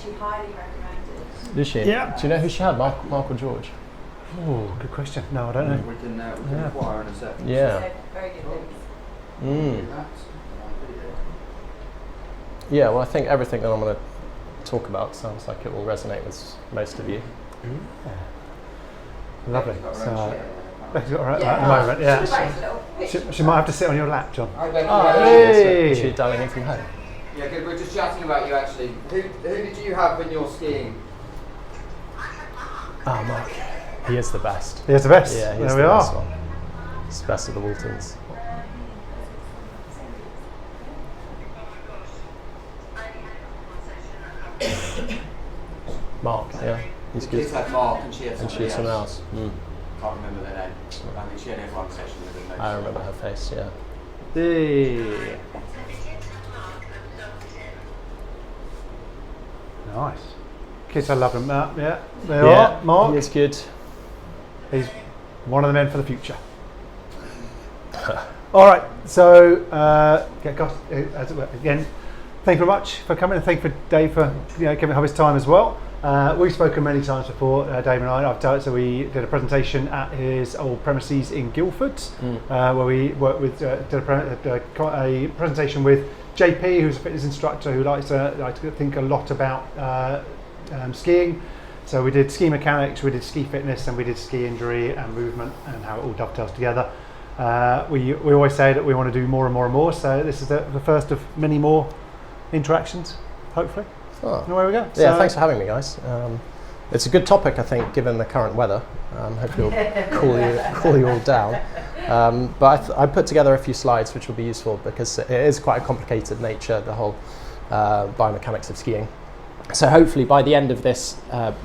She highly recommended. Did she? Yeah. Do you know who she had, Mark or George? Oh, good question. No, I don't know. We can inquire in a second. Yeah. She said very good things. Yeah, well, I think everything that I'm going to talk about sounds like it will resonate with most of you. Lovely. Got her So, own chair. Becky's got her at the Yeah. moment, yeah. Nice little picture. She might have to sit on your lap, John. Hi, Becky. Hey. Is she dialing in from home? Yeah, good. We're just chatting about you actually. Who did you have when you're skiing? Oh, Mark. He is the best. Here's the best. Yeah, he's there the we best are. one. He's the best of the Waltons. Mark, yeah. He's Kids good. had Mark and she had And somebody she's someone else. Can't remember their name. I think she had F1 session with them. I remember her face, yeah. Hey. Nice. Kids, I love them. Yeah, they are. Mark, he is good. he's one of the men for the future. All right, so again, thank you very much for coming, and thank you for Dave for giving up his time as well. We've spoken many times before, Dave and I. So we did a presentation at his old premises in Guildford, where we worked with did a presentation with JP, who's a fitness instructor who likes to think a lot about skiing. So we did ski mechanics, we did ski fitness, and we did ski injury and movement, and how it all dovetails together. We always say that we want to do more and more and more. So this is the first of many more interactions, hopefully. Oh. And away we go. Yeah, So, thanks for having me, guys. It's a good topic, I think, given the current weather. Hopefully it'll cool you all down. But I put together a few slides which will be useful because it is quite a complicated nature, the whole biomechanics of skiing. So hopefully by the end of this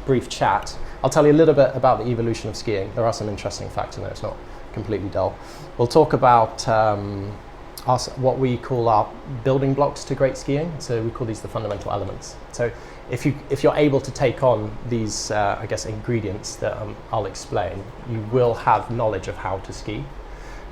brief chat, I'll tell you a little bit about the evolution of skiing. There are some interesting facts in there, it's not completely dull. We'll talk about what we call our building blocks to great skiing. So we call these the fundamental elements. So if you're able to take on these, I guess, ingredients that I'll explain, you will have knowledge of how to ski.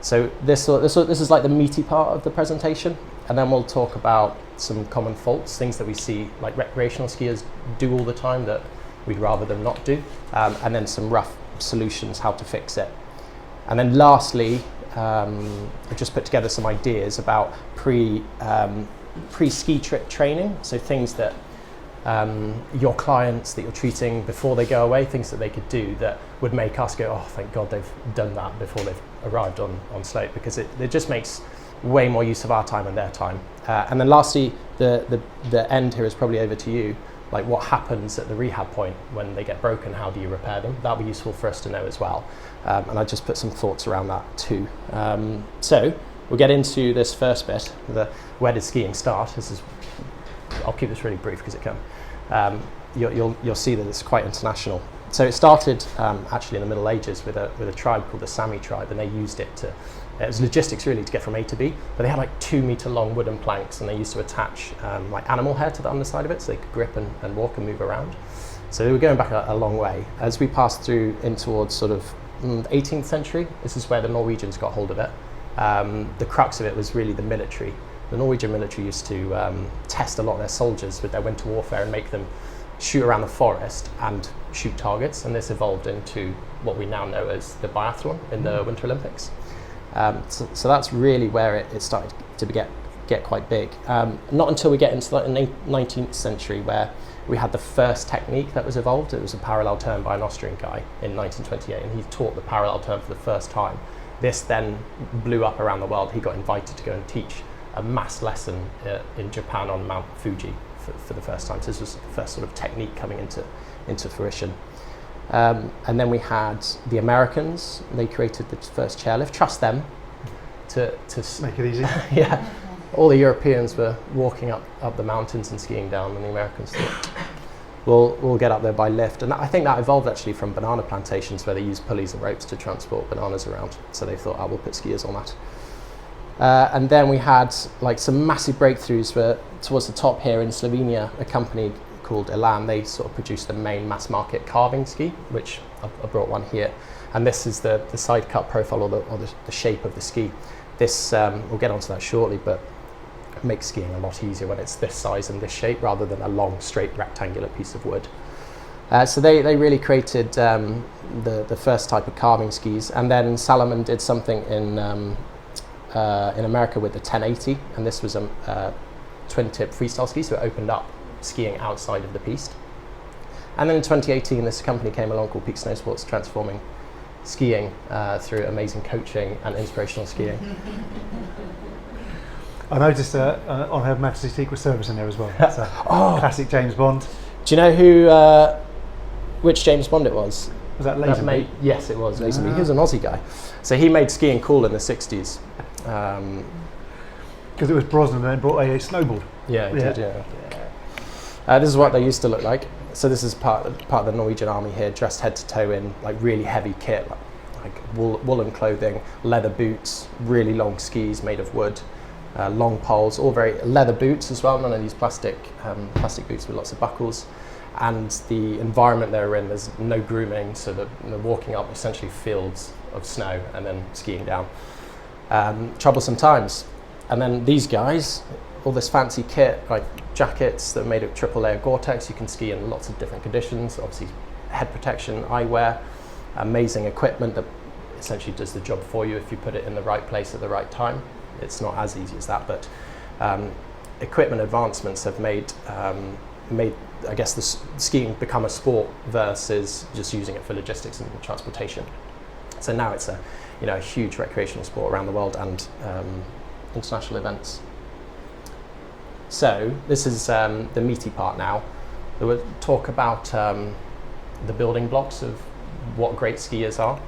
So this is like the meaty part of the presentation, and then we'll talk about some common faults, things that we see like recreational skiers do all the time that we'd rather them not do, and then some rough solutions how to fix it. And then lastly, I've just put together some ideas about pre-ski trip training, so things that your clients that you're treating before they go away, things that they could do that would make us go, oh, thank God they've done that before they've arrived on slope, because it just makes way more use of our time and their time. And then lastly, the end here is probably over to you, like what happens at the rehab point when they get broken, how do you repair them? That'll be useful for us to know as well. And I just put some thoughts around that too. So we'll get into this first bit, where did skiing start? I'll keep this really brief because it can. You'll see that it's quite international. So it started actually in the Middle Ages with a tribe called the Sami tribe, and they used it it was logistics really to get from A to B, but they had like 2 meter long wooden planks, and they used to attach like animal hair to the underside of it so they could grip and walk and move around. So they were going back a long way. As we passed through in towards sort of 18th century, this is where the Norwegians got hold of it. The crux of it was really the military. The Norwegian military used to test a lot of their soldiers with their winter warfare and make them shoot around the forest and shoot targets, and this evolved into what we now know as the biathlon in the Winter Olympics. So that's really where it started to get quite big. Not until we get into the 19th century where we had the first technique that was evolved. It was a parallel turn by an Austrian guy in 1928, and he taught the parallel turn for the first time. This then blew up around the world. He got invited to go and teach a mass lesson in Japan on Mount Fuji for the first time. So this was the first sort of technique coming into fruition. And then we had the Americans. They created the first chairlift. Trust them to make it easy. Yeah, all the Europeans were walking up the mountains and skiing down, and the Americans thought, we'll get up there by lift. And I think that evolved actually from banana plantations where they used pulleys and ropes to transport bananas around. So they thought, we'll put skiers on that. And then we had like some massive breakthroughs towards the top here in Slovenia, a company called Elan. They sort of produced the main mass market carving ski, which I brought one here. And this is the side cut profile or the shape of the ski. This, we'll get onto that shortly, but makes skiing a lot easier when it's this size and this shape rather than a long, straight, rectangular piece of wood. So they really created the first type of carving skis, and then Salomon did something in America with the 1080, and this was a twin-tip freestyle ski, so it opened up skiing outside of the piste. And then in 2018, this company came along called Peak Snow Sports, transforming skiing through amazing coaching and inspirational skiing. I noticed on her Majesty's Secret Service in there as well. So, classic James Bond. Do you know who, which James Bond it was? Was that Lazenby? Yes, it was Lazenby. He was an Aussie guy. So he made skiing cool in the 60s. Because it was Brosnan and then brought a snowboard. Yeah, he did, yeah. This is what they used to look like. So this is part of the Norwegian army here, dressed head to toe in like really heavy kit, like woolen clothing, leather boots, really long skis made of wood, long poles, all very leather boots as well, none of these plastic boots with lots of buckles. And the environment they're in, there's no grooming, so they're walking up essentially fields of snow and then skiing down. Troublesome times. And then these guys, all this fancy kit, like jackets that are made of triple layer Gore-Tex. You can ski in lots of different conditions, obviously head protection, eyewear, amazing equipment that essentially does the job for you if you put it in the right place at the right time. It's not as easy as that, but equipment advancements have made I guess the skiing become a sport versus just using it for logistics and transportation. So now it's a huge recreational sport around the world and international events. So this is the meaty part now. We'll talk about the building blocks of what great skiers are,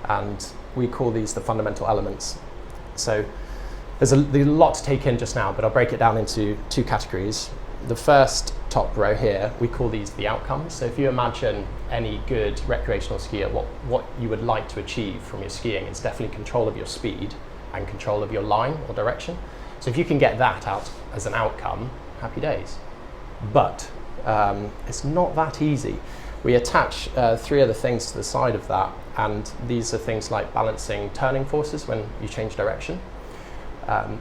and we call these the fundamental elements. So there's a lot to take in just now, but I'll break it down into two categories. The first top row here, we call these the outcomes. So if you imagine any good recreational skier, what you would like to achieve from your skiing is definitely control of your speed and control of your line or direction. So if you can get that out as an outcome, happy days. But it's not that easy. We attach three other things to the side of that, and these are things like balancing turning forces when you change direction.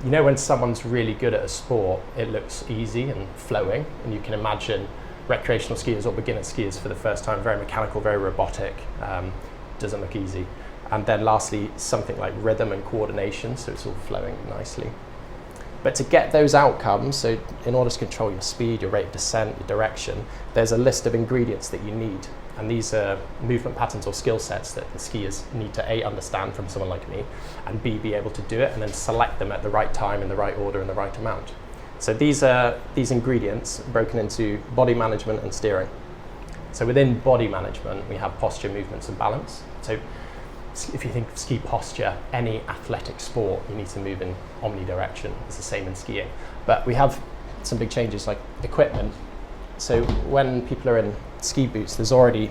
When someone's really good at a sport, it looks easy and flowing, and you can imagine recreational skiers or beginner skiers for the first time, very mechanical, very robotic, doesn't look easy. And then lastly, something like rhythm and coordination, so it's all flowing nicely. But to get those outcomes, so in order to control your speed, your rate of descent, your direction, there's a list of ingredients that you need. And these are movement patterns or skill sets that the skiers need to A, understand from someone like me, and B, be able to do it, and then select them at the right time, in the right order, and the right amount. So these ingredients are broken into body management and steering. So within body management, we have posture, movements, and balance. So if you think of ski posture, any athletic sport, you need to move in omnidirection. It's the same in skiing. But we have some big changes like equipment. So when people are in ski boots, there's already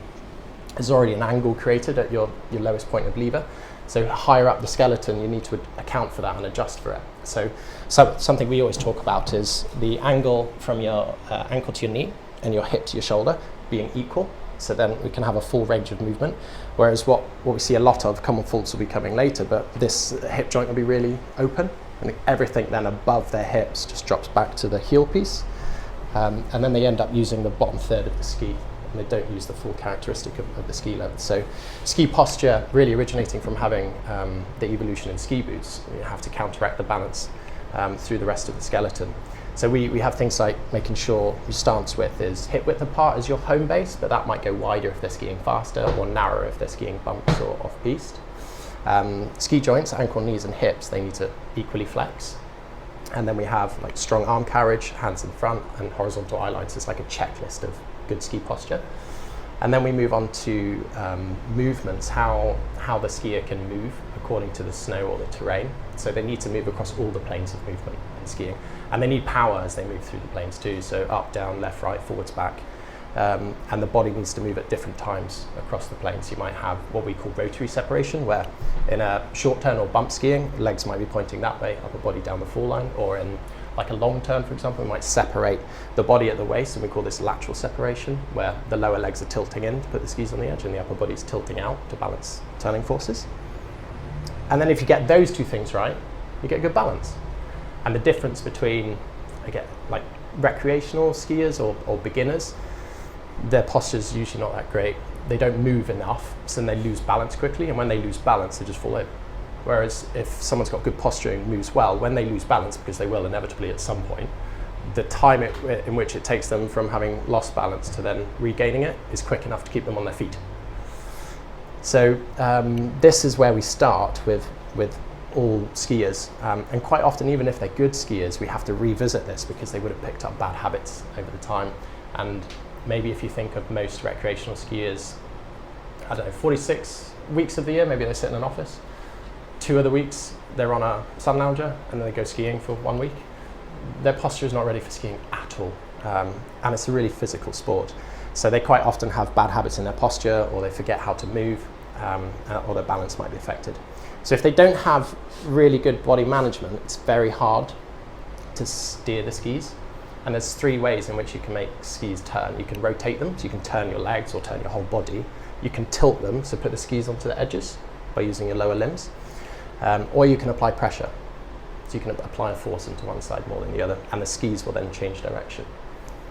an angle created at your lowest point of lever. So higher up the skeleton, you need to account for that and adjust for it. So something we always talk about is the angle from your ankle to your knee and your hip to your shoulder being equal. So then we can have a full range of movement. Whereas what we see a lot of, common faults will be coming later, but this hip joint will be really open, and everything then above their hips just drops back to the heel piece. And then they end up using the bottom third of the ski, and they don't use the full characteristic of the ski length. So ski posture really originating from having the evolution in ski boots. You have to counteract the balance through the rest of the skeleton. So we have things like making sure your stance width is hip width apart as your home base, but that might go wider if they're skiing faster or narrower if they're skiing bumps or off-piste. Ski joints, ankle, knees and hips, they need to equally flex. And then we have like strong arm carriage, hands in front, and horizontal eye lines. It's like a checklist of good ski posture. And then we move on to movements, how the skier can move according to the snow or the terrain. So they need to move across all the planes of movement in skiing. And they need power as they move through the planes too. So up, down, left, right, forwards, back. And the body needs to move at different times across the planes. You might have what we call rotary separation, where in a short turn or bump skiing, legs might be pointing that way, upper body down the fall line, or in like a long turn, for example, we might separate the body at the waist, and we call this lateral separation, where the lower legs are tilting in to put the skis on the edge, and the upper body is tilting out to balance turning forces. And then if you get those two things right, you get good balance. And the difference between, again, like recreational skiers or beginners, their posture is usually not that great. They don't move enough, so then they lose balance quickly, and when they lose balance, they just fall over. Whereas if someone's got good posturing, moves well, when they lose balance, because they will inevitably at some point, the time in which it takes them from having lost balance to then regaining it is quick enough to keep them on their feet. So this is where we start with all skiers, and quite often, even if they're good skiers, we have to revisit this because they would have picked up bad habits over the time. And maybe if you think of most recreational skiers, I don't know, 46 weeks of the year, maybe they sit in an office. 2 of the weeks they're on a sun lounger and then they go skiing for 1 week. Their posture is not ready for skiing at all, and it's a really physical sport. So they quite often have bad habits in their posture, or they forget how to move, or their balance might be affected. So if they don't have really good body management, it's very hard to steer the skis. And there's 3 ways in which you can make skis turn. You can rotate them, so you can turn your legs or turn your whole body. You can tilt them, so put the skis onto the edges by using your lower limbs. Or you can apply pressure. So you can apply a force into one side more than the other, and the skis will then change direction.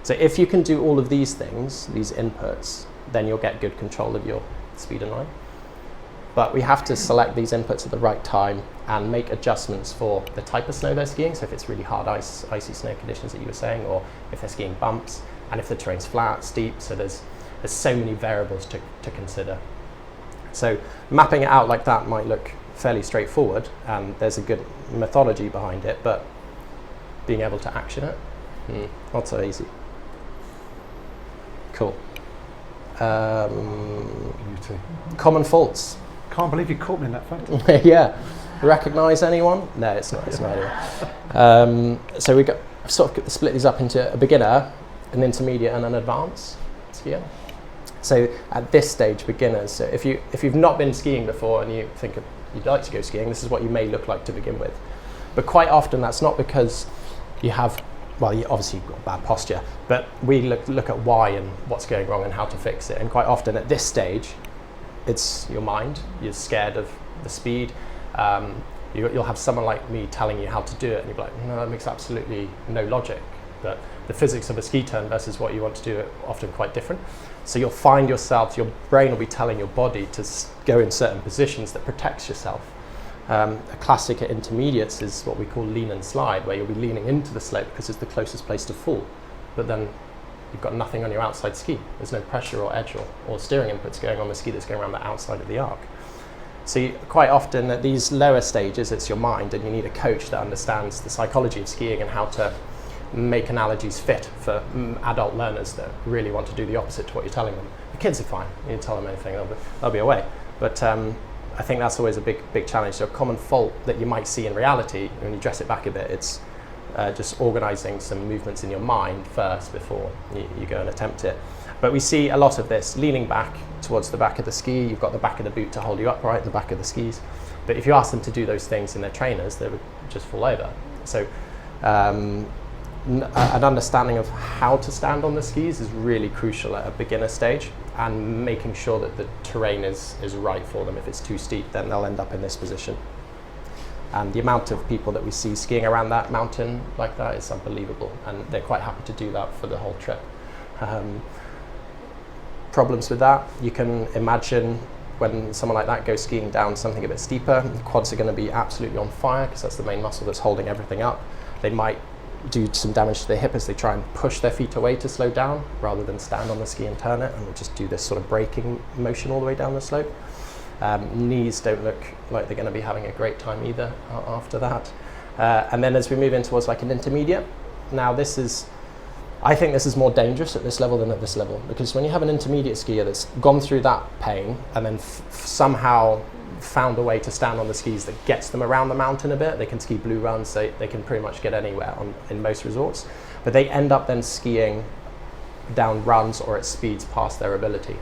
So if you can do all of these things, these inputs, then you'll get good control of your speed and line. But we have to select these inputs at the right time and make adjustments for the type of snow they're skiing. So if it's really hard icy snow conditions that you were saying, or if they're skiing bumps, and if the terrain's flat, steep, so there's so many variables to consider. So mapping it out like that might look fairly straightforward, and there's a good methodology behind it, but being able to action it, not so easy. Cool. Beauty. Common faults. Can't believe you caught me in that fact. Yeah. Recognise anyone? No, it's not anyone. So we got sort of split these up into a beginner, an intermediate, and an advanced skier. So at this stage, beginners. So if you've not been skiing before and you think you'd like to go skiing, this is what you may look like to begin with. But quite often that's not because you have, well, obviously you've got bad posture, but we look at why and what's going wrong and how to fix it. And quite often at this stage, it's your mind. You're scared of the speed. You'll have someone like me telling you how to do it, and you'll be like, no, that makes absolutely no logic. But the physics of a ski turn versus what you want to do are often quite different. So you'll find yourself, your brain will be telling your body to go in certain positions that protects yourself. A classic at intermediates is what we call lean and slide, where you'll be leaning into the slope because it's the closest place to fall. But then you've got nothing on your outside ski. There's no pressure or edge or steering inputs going on the ski that's going around the outside of the arc. So quite often at these lower stages, it's your mind, and you need a coach that understands the psychology of skiing and how to make analogies fit for adult learners that really want to do the opposite to what you're telling them. The kids are fine. You tell them anything, they'll be away. But I think that's always a big challenge. So a common fault that you might see in reality, when you dress it back a bit, it's just organising some movements in your mind first before you go and attempt it. But we see a lot of this leaning back towards the back of the ski. You've got the back of the boot to hold you upright, the back of the skis. But if you ask them to do those things in their trainers, they would just fall over. So an understanding of how to stand on the skis is really crucial at a beginner stage, and making sure that the terrain is right for them. If it's too steep, then they'll end up in this position. And the amount of people that we see skiing around that mountain like that is unbelievable, and they're quite happy to do that for the whole trip. Problems with that, you can imagine when someone like that goes skiing down something a bit steeper, the quads are going to be absolutely on fire because that's the main muscle that's holding everything up. They might do some damage to their hip as they try and push their feet away to slow down rather than stand on the ski and turn it, and we'll just do this sort of braking motion all the way down the slope. Knees don't look like they're going to be having a great time either after that. And then as we move in towards like an intermediate, now I think this is more dangerous at this level than at this level, because when you have an intermediate skier that's gone through that pain and then somehow found a way to stand on the skis that gets them around the mountain a bit, they can ski blue runs, they can pretty much get anywhere in most resorts, but they end up then skiing down runs or at speeds past their ability.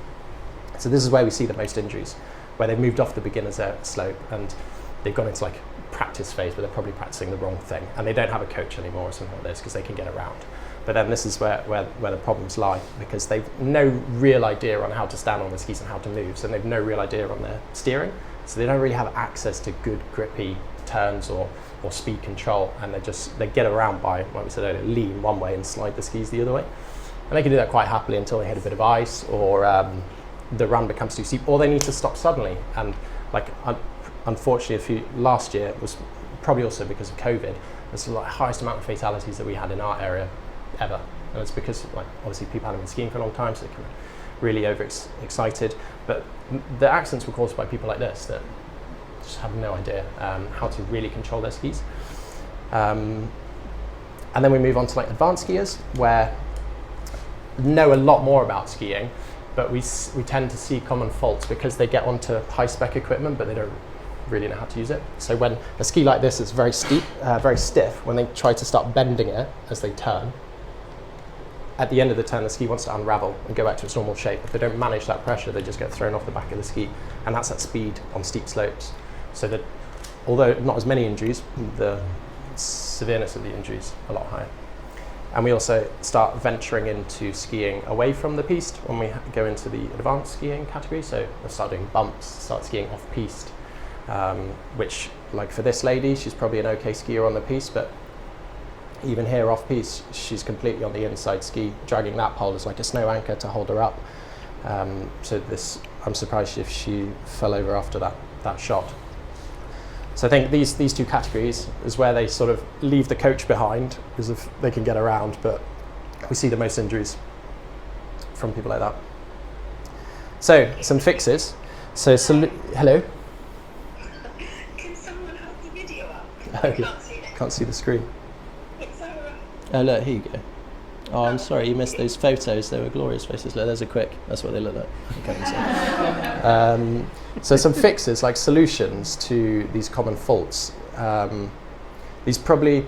So this is where we see the most injuries, where they've moved off the beginner's slope and they've gone into like practice phase, but they're probably practicing the wrong thing, and they don't have a coach anymore or something like this because they can get around. But then this is where the problems lie, because they've no real idea on how to stand on the skis and how to move, so they've no real idea on their steering, so they don't really have access to good grippy turns or speed control, and they get around by, like we said earlier, lean one way and slide the skis the other way. And they can do that quite happily until they hit a bit of ice, or the run becomes too steep, or they need to stop suddenly. And like unfortunately, last year was probably also because of COVID. It's the highest amount of fatalities that we had in our area ever, and it's because like obviously people hadn't been skiing for a long time, so they can really excited. But the accidents were caused by people like this that just have no idea how to really control their skis. And then we move on to like advanced skiers, where know a lot more about skiing, but we tend to see common faults because they get onto high spec equipment, but they don't really know how to use it. So when a ski like this is very steep, very stiff, when they try to start bending it as they turn, at the end of the turn, the ski wants to unravel and go back to its normal shape. If they don't manage that pressure, they just get thrown off the back of the ski, and that's at speed on steep slopes. So that, although not as many injuries, the severeness of the injuries is a lot higher. And we also start venturing into skiing away from the piste when we go into the advanced skiing category. So we start doing bumps, start skiing off piste, which, like for this lady, she's probably an okay skier on the piste, but even here off piste, she's completely on the inside ski, dragging that pole as like a snow anchor to hold her up. So this, I'm surprised if she fell over after that shot. So I think these two categories is where they sort of leave the coach behind, because if they can get around, but we see the most injuries from people like that. So some fixes. So hello. Can someone hold the video up? Okay. Can't see it. Can't see the screen. It's over. Oh look, here you go. Oh, I'm sorry, you missed those photos. They were glorious photos. Look, there's a quick. That's what they look like. So some fixes, like solutions to these common faults. These probably,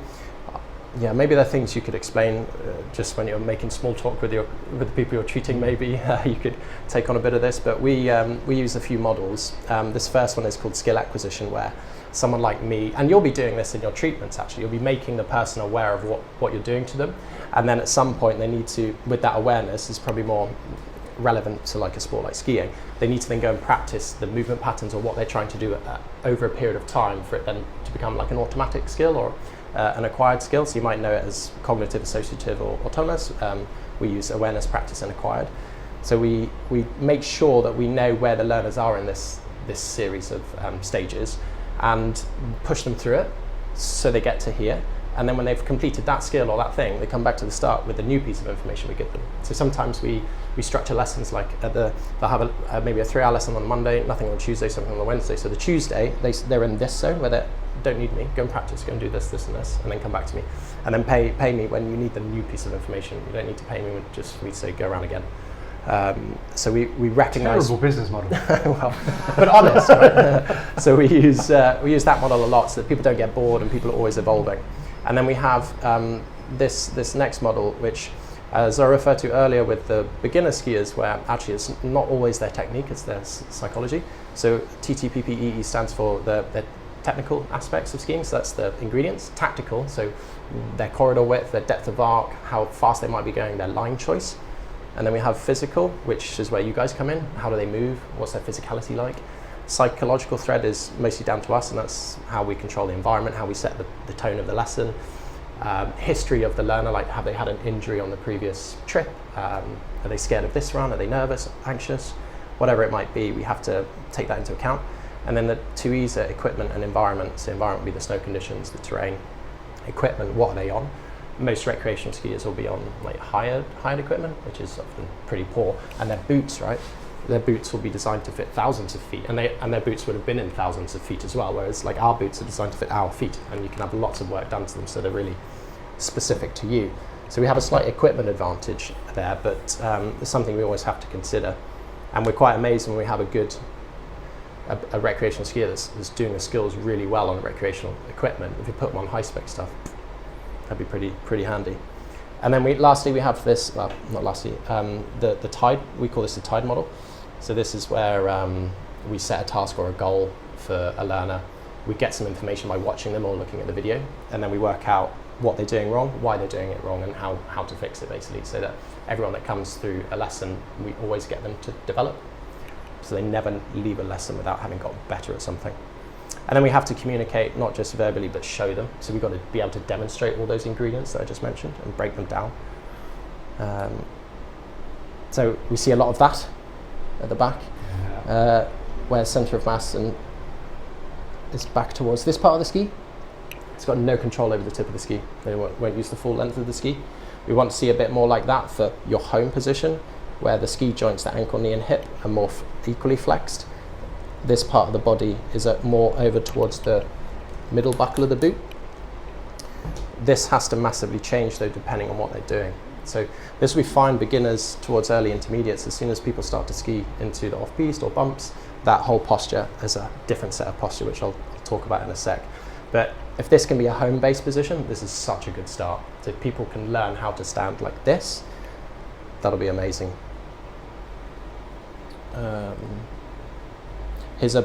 maybe they're things you could explain just when you're making small talk with the people you're treating. Maybe you could take on a bit of this. But we use a few models. This first one is called skill acquisition, where someone like me, and you'll be doing this in your treatments actually, you'll be making the person aware of what you're doing to them, and then at some point they need to, with that awareness, is probably more relevant to like a sport like skiing, they need to then go and practice the movement patterns or what they're trying to do over a period of time for it then to become like an automatic skill or an acquired skill. So you might know it as cognitive, associative or autonomous. We use awareness, practice and acquired. So we make sure that we know where the learners are in this series of stages and push them through it so they get to here. And then when they've completed that skill or that thing, they come back to the start with a new piece of information we give them. So sometimes we structure lessons like they'll have maybe a 3-hour lesson on Monday, nothing on Tuesday, something on the Wednesday. So the Tuesday, they're in this zone where they don't need me, go and practice, go and do this, this and this, and then come back to me. And then pay me when you need the new piece of information. You don't need to pay me when we say go around again. So we recognise Terrible business model. well, but honest. Right? So we use that model a lot so that people don't get bored and people are always evolving. And then we have this next model, which, as I referred to earlier with the beginner skiers, where actually it's not always their technique, it's their psychology. So TTPPEE stands for the technical aspects of skiing, so that's the ingredients. Tactical, so their corridor width, their depth of arc, how fast they might be going, their line choice. And then we have physical, which is where you guys come in. How do they move? What's their physicality like? Psychological thread is mostly down to us, and that's how we control the environment, how we set the tone of the lesson. History of the learner, like have they had an injury on the previous trip? Are they scared of this run? Are they nervous, anxious? Whatever it might be, we have to take that into account. And then the 2 E's are equipment and environment. So environment would be the snow conditions, the terrain. Equipment, what are they on? Most recreational skiers will be on like hired equipment, which is often pretty poor. And their boots, right? Their boots will be designed to fit thousands of feet, and their boots would have been in thousands of feet as well, whereas like our boots are designed to fit our feet, and you can have lots of work done to them, so they're really specific to you. So we have a slight equipment advantage there, but it's something we always have to consider. And we're quite amazed when we have a recreational skier that's doing the skills really well on recreational equipment. If you put them on high-spec stuff, that'd be pretty handy. And then lastly we have this, well, not lastly, the TIDE, we call this the TIDE model. So this is where we set a task or a goal for a learner. We get some information by watching them or looking at the video, and then we work out what they're doing wrong, why they're doing it wrong, and how to fix it, basically, so that everyone that comes through a lesson, we always get them to develop. So they never leave a lesson without having got better at something. And then we have to communicate, not just verbally, but show them. So we've got to be able to demonstrate all those ingredients that I just mentioned and break them down. So we see a lot of that at the back, where centre of mass and is back towards this part of the ski. It's got no control over the tip of the ski. They won't use the full length of the ski. We want to see a bit more like that for your home position, where the ski joints, the ankle, knee and hip, are more equally flexed. This part of the body is more over towards the middle buckle of the boot. This has to massively change though, depending on what they're doing. So this we find beginners towards early intermediates, as soon as people start to ski into the off-piste or bumps, that whole posture is a different set of posture, which I'll talk about in a sec. But if this can be a home-based position, this is such a good start. So if people can learn how to stand like this, that'll be amazing. Here's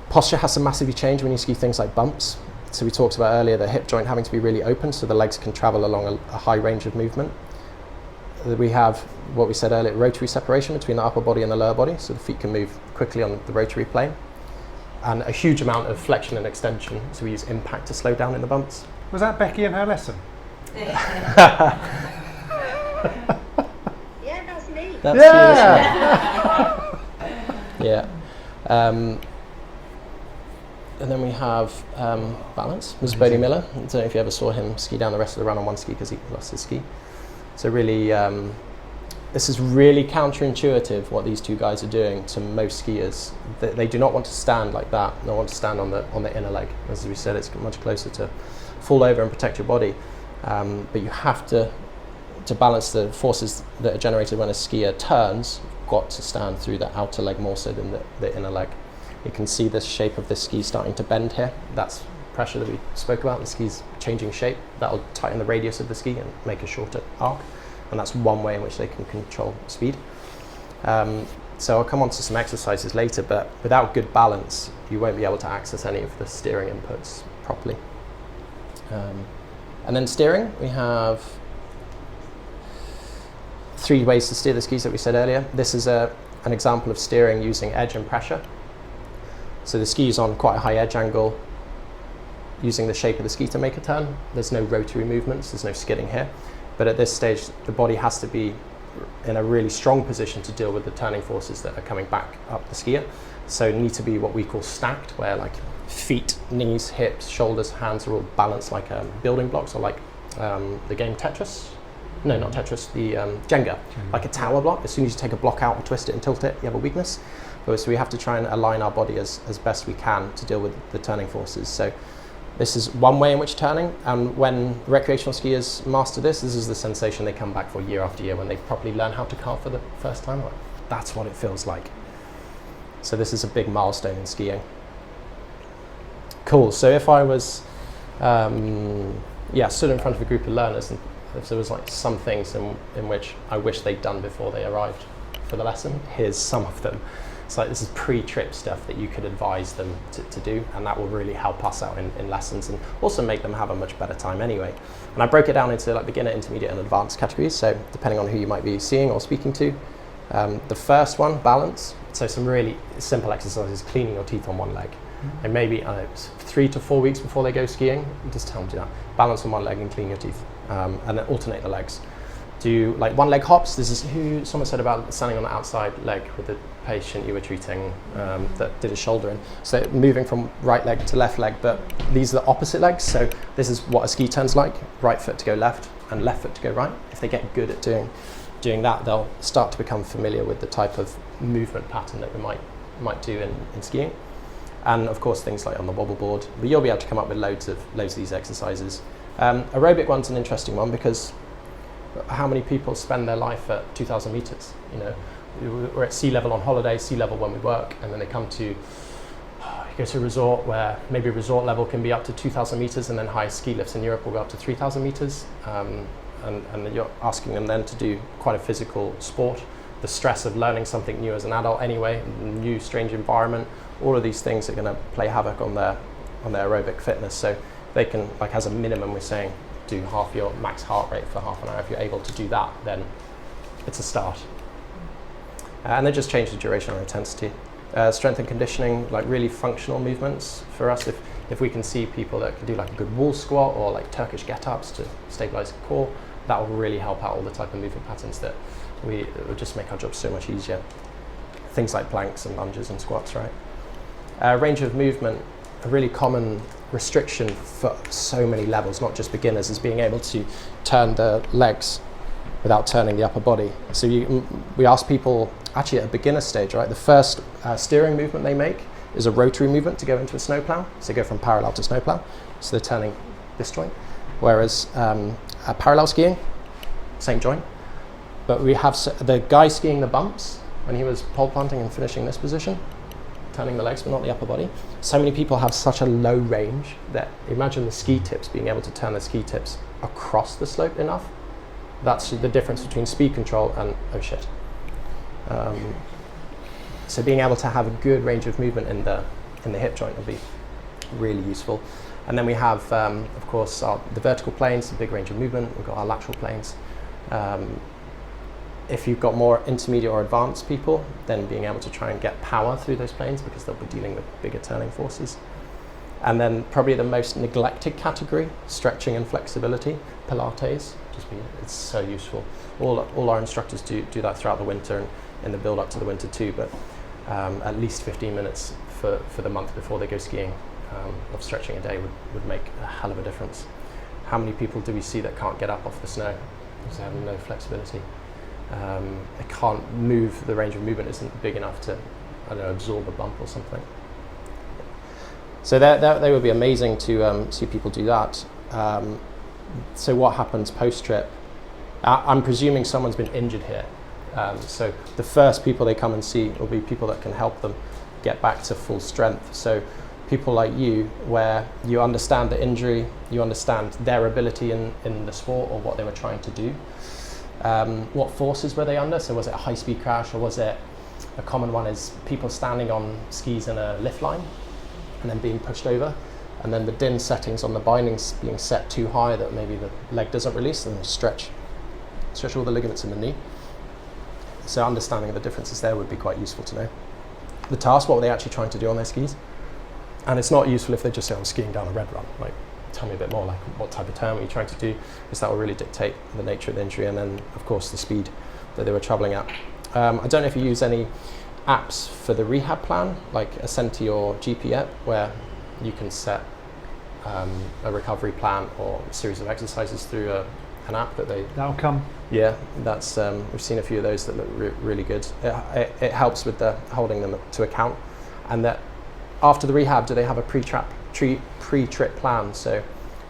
posture has to massively change when you ski things like bumps. So we talked about earlier the hip joint having to be really open so the legs can travel along a high range of movement. We have what we said earlier, rotary separation between the upper body and the lower body, so the feet can move quickly on the rotary plane. And a huge amount of flexion and extension, so we use impact to slow down in the bumps. Was that Becky and her lesson? Yeah, that's me. That's yeah. And then we have balance. Mr. Bodie Miller. I don't know if you ever saw him ski down the rest of the run on one ski because he lost his ski. So really, this is really counterintuitive what these two guys are doing to most skiers. They do not want to stand like that. They want to stand on the inner leg. As we said, it's much closer to fall over and protect your body. But you have to balance the forces that are generated when a skier turns. You've got to stand through the outer leg more so than the inner leg. You can see the shape of this ski starting to bend here. That's pressure that we spoke about. The ski's changing shape. That'll tighten the radius of the ski and make a shorter arc. And that's one way in which they can control speed. So I'll come on to some exercises later, but without good balance, you won't be able to access any of the steering inputs properly. And then steering, we have 3 ways to steer the skis that we said earlier. This is an example of steering using edge and pressure. So the ski is on quite a high edge angle, using the shape of the ski to make a turn. There's no rotary movements, there's no skidding here. But at this stage, the body has to be in a really strong position to deal with the turning forces that are coming back up the skier. So need to be what we call stacked, where like feet, knees, hips, shoulders, hands are all balanced like building blocks, or like the game Tetris. No, not Tetris, the Jenga, like a tower block. As soon as you take a block out and twist it and tilt it, you have a weakness. So we have to try and align our body as best we can to deal with the turning forces. So this is one way in which turning, and when recreational skiers master this is the sensation they come back for year after year when they properly learn how to carve for the first time. Like, that's what it feels like. So this is a big milestone in skiing. Cool, so if I was stood in front of a group of learners, and if there was like some things in which I wish they'd done before they arrived for the lesson, here's some of them. It's like this is pre-trip stuff that you could advise them to do, and that will really help us out in lessons and also make them have a much better time anyway. And I broke it down into like beginner, intermediate and advanced categories, so depending on who you might be seeing or speaking to. The first one, balance, so some really simple exercises, cleaning your teeth on one leg. And maybe 3 to 4 weeks before they go skiing, just tell them to do that. Balance on one leg and clean your teeth, and then alternate the legs. Do like one leg hops. This is who someone said about standing on the outside leg with the patient you were treating that did a shoulder in. So moving from right leg to left leg, but these are the opposite legs. So this is what a ski turn's like: right foot to go left and left foot to go right. If they get good at doing that, they'll start to become familiar with the type of movement pattern that we might do in skiing. And of course things like on the wobble board. But you'll be able to come up with loads of these exercises. Aerobic one's an interesting one because how many people spend their life at 2,000 meters? You know, we're at sea level on holiday, sea level when we work, and then they come to go to a resort where maybe resort level can be up to 2,000 meters, and then highest ski lifts in Europe will go up to 3,000 meters. And you're asking them then to do quite a physical sport. The stress of learning something new as an adult anyway, new strange environment, all of these things are going to play havoc on their aerobic fitness. So they can, like as a minimum, we're saying, do half your max heart rate for half an hour. If you're able to do that, then it's a start. And then just change the duration or intensity. Strength and conditioning, like really functional movements for us. If we can see people that can do like a good wall squat or like Turkish get-ups to stabilize the core, that will really help out all the type of movement patterns that it will just make our job so much easier. Things like planks and lunges and squats, right? Range of movement, a really common restriction for so many levels, not just beginners, is being able to turn the legs without turning the upper body. So we ask people, actually at a beginner stage, right, the first steering movement they make is a rotary movement to go into a snowplow. So they go from parallel to snowplow. So they're turning this joint. Whereas parallel skiing, same joint. But we have the guy skiing the bumps, when he was pole planting and finishing this position, turning the legs but not the upper body. So many people have such a low range that imagine the ski tips, being able to turn the ski tips across the slope enough. That's the difference between speed control and oh shit. So being able to have a good range of movement in the hip joint will be really useful. And then we have, of course, the vertical planes, a big range of movement. We've got our lateral planes. If you've got more intermediate or advanced people, then being able to try and get power through those planes because they'll be dealing with bigger turning forces. And then probably the most neglected category, stretching and flexibility, Pilates. It's so useful. All our instructors do that throughout the winter and in the build up to the winter too, but at least 15 minutes for the month before they go skiing of stretching a day would make a hell of a difference. How many people do we see that can't get up off the snow because they have no flexibility? They can't move, the range of movement isn't big enough to, I don't know, absorb a bump or something. So they would be amazing to see people do that. So what happens post-trip? I'm presuming someone's been injured here. So the first people they come and see will be people that can help them get back to full strength. So people like you, where you understand the injury, you understand their ability in the sport or what they were trying to do. What forces were they under? So was it a high-speed crash, or was it a common one is people standing on skis in a lift line and then being pushed over, and then the DIN settings on the bindings being set too high that maybe the leg doesn't release and stretch all the ligaments in the knee. So understanding the differences there would be quite useful to know. The task, what were they actually trying to do on their skis? And it's not useful if they just say, I'm skiing down a red run. Like, tell me a bit more, like what type of turn were you trying to do? Because that will really dictate the nature of the injury and then, of course, the speed that they were traveling at. I don't know if you use any apps for the rehab plan, like Ascenti or GP app, where you can set a recovery plan or a series of exercises through an app that they... That'll come. Yeah, that's we've seen a few of those that look really good. It helps with the holding them to account. And that after the rehab, do they have a pre-trip plan? So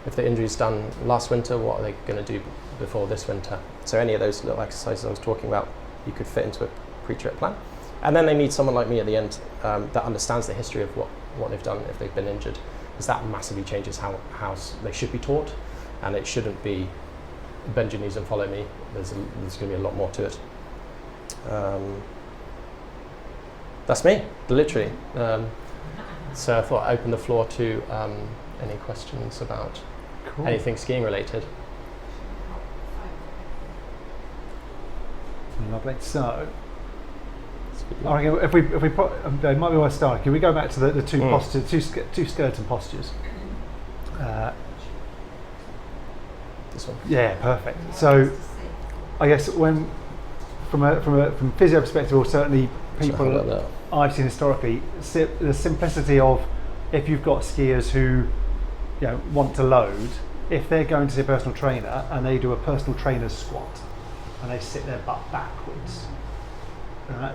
if the injury's done last winter, what are they going to do before this winter? So any of those little exercises I was talking about, you could fit into a pre-trip plan. And then they need someone like me at the end that understands the history of what they've done if they've been injured, because that massively changes how they should be taught, and it shouldn't be bend your knees and follow me. There's going to be a lot more to it. That's me, literally. So I thought I'd open the floor to any questions about anything skiing related. Lovely. So, I reckon if we put, it might be worth starting. Can we go back to the two postures, two skeleton postures? This one. Yeah, perfect. So, I guess from physio perspective, or certainly people I've seen historically, the simplicity of if you've got skiers who want to load, if they're going to see a personal trainer and they do a personal trainer's squat and they sit their butt backwards,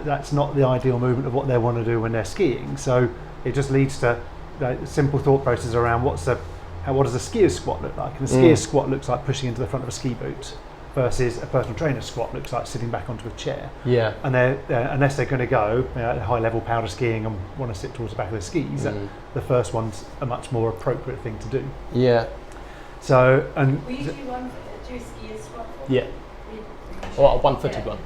that's not the ideal movement of what they want to do when they're skiing. So it just leads to simple thought process around what does a skier's squat look like? And a skier's squat looks like pushing into the front of a ski boot, versus a personal trainer's squat looks like sitting back onto a chair. Yeah. And unless they're going to go high level powder skiing and want to sit towards the back of their skis, the first one's a much more appropriate thing to do. Yeah. So Will you do a skier's squat? Yeah. Or a one-footed one.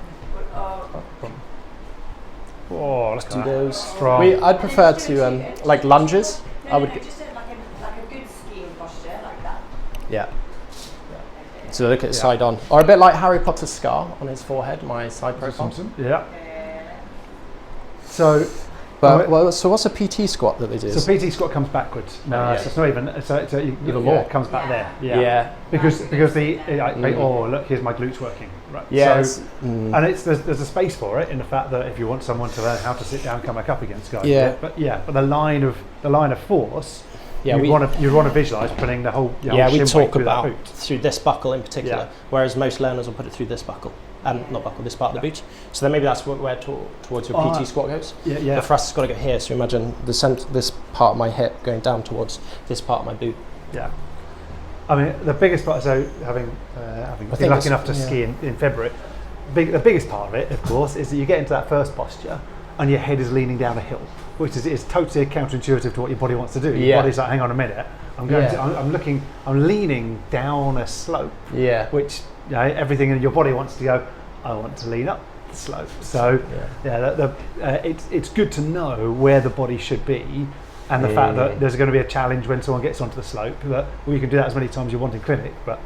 Let's do those. Strong. I'd prefer to like lunges. I would just do like a good skiing posture like that. Yeah. So look at it side on, or a bit like Harry Potter's scar on his forehead, my side profile. Yeah. So But so what's a PT squat that they do? So PT squat comes backwards. No, yeah. so it's not even. Even more. It comes back there. Yeah. Because oh look, here's my glutes working. Right. Yeah. So, and there's a space for it in the fact that if you want someone to learn how to sit down and come back up against guys. Yeah. But the line of force. Yeah, you want to visualize putting the whole. We shin talk weight through about that boot. through this buckle in particular, whereas most learners will put it through this buckle, not buckle, this part of the boot. So then maybe that's where towards your PT squat goes. Yeah. But for us, it's got to go here. So imagine this part of my hip going down towards this part of my boot. Yeah. I mean, the biggest part. So having been lucky enough to ski in February, the biggest part of it, of course, is that you get into that first posture and your head is leaning down a hill, which is totally counterintuitive to what your body wants to do. Your body's like, hang on a minute, I'm leaning down a slope. Yeah. Which everything in your body wants to go, I want to lean up the slope. So it's good to know where the body should be, and the fact that there's going to be a challenge when someone gets onto the slope. That you can do that as many times as you want in clinic, but